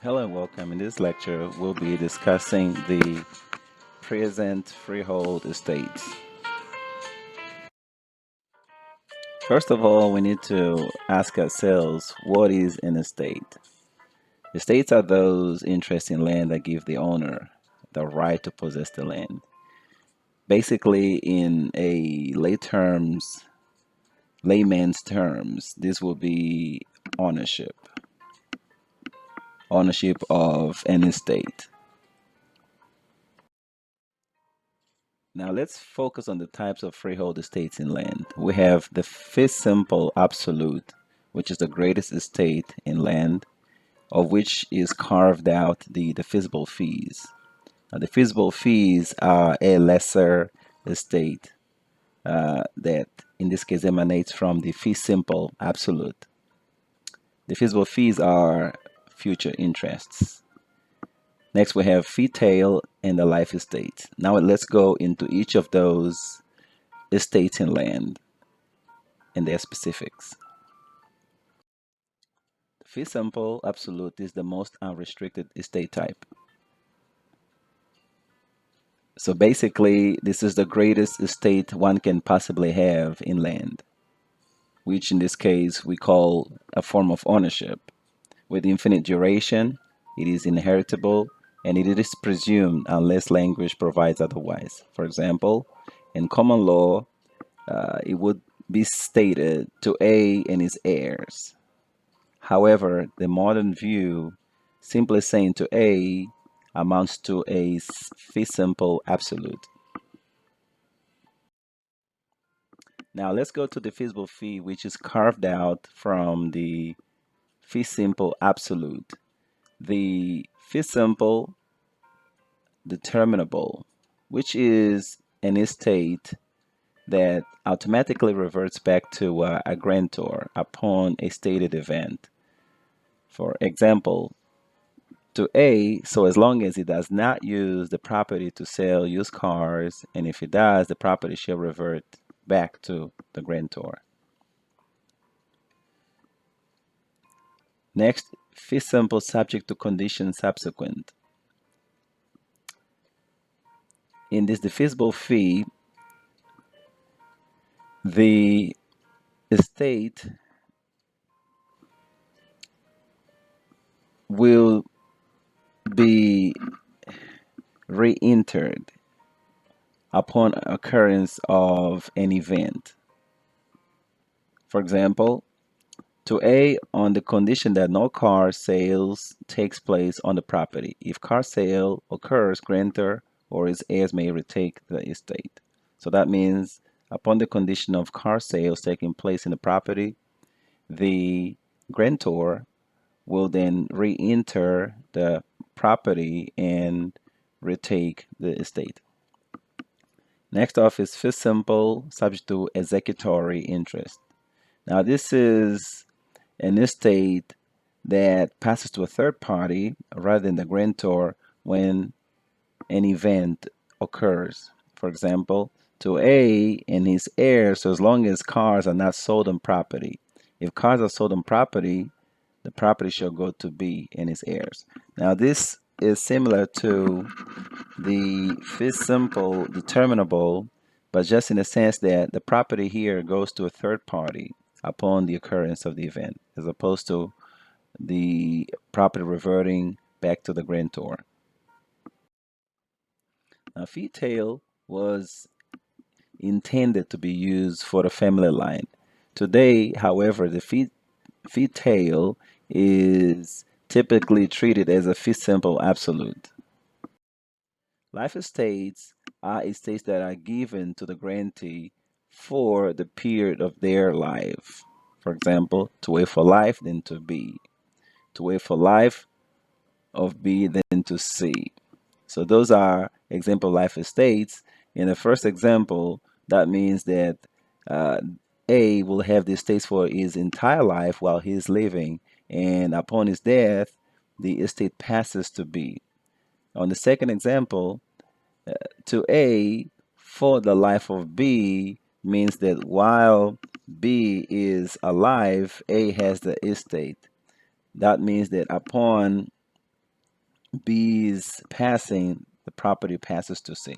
Hello and welcome. In this lecture, we'll be discussing the present freehold estates. First of all, we need to ask ourselves, what is an estate? Estates are those interests in land that give the owner the right to possess the land. Basically, in a layman's terms, this will be ownership, ownership of an estate. Now let's focus on the types of freehold estates in land. We have the fee simple absolute, which is the greatest estate in land, of which is carved out the feasible fees. Now, the feasible fees are a lesser estate that in this case emanates from the fee simple absolute. The feasible fees are future interests. Next, we have fee tail and the life estate. Now let's go into each of those estates in land and their specifics. The fee simple absolute is the most unrestricted estate type. So basically, this is the greatest estate one can possibly have in land, which in this case we call a form of ownership. With infinite duration, it is inheritable and it is presumed unless language provides otherwise. For example, in common law, it would be stated to A and his heirs. However, the modern view, simply saying to A, amounts to a fee simple absolute. Now let's go to the feasible fee, which is carved out from the fee simple absolute. The fee simple determinable, which is an estate that automatically reverts back to a grantor upon a stated event. For example, to A, so as long as he does not use the property to sell used cars, and if he does, the property shall revert back to the grantor. Next, fee simple subject to condition subsequent. In this divisible fee, the estate will be re-entered upon occurrence of an event. For example, to A, on the condition that no car sales takes place on the property. If car sale occurs, grantor or his heirs may retake the estate. So that means upon the condition of car sales taking place in the property, the grantor will then re-enter the property and retake the estate. Next off is fee simple subject to executory interest. Now this is an estate that passes to a third party rather than the grantor when an event occurs. For example, to A and his heirs, so as long as cars are not sold on property. If cars are sold on property, the property shall go to B and his heirs. Now this is similar to the fee simple determinable, but just in the sense that the property here goes to a third party upon the occurrence of the event, as opposed to the property reverting back to the grantor. Now, fee tail was intended to be used for the family line. Today, however, the fee tail is typically treated as a fee simple absolute. Life estates are estates that are given to the grantee for the period of their life. For example, to A for life, then to B. To A for life of B, then to C. So those are example life estates. In the first example, that means that uh, A will have the estates for his entire life while he is living, and upon his death, the estate passes to B. On the second example, to A for the life of B means that while B is alive, A has the estate. That means that upon B is passing, the property passes to C.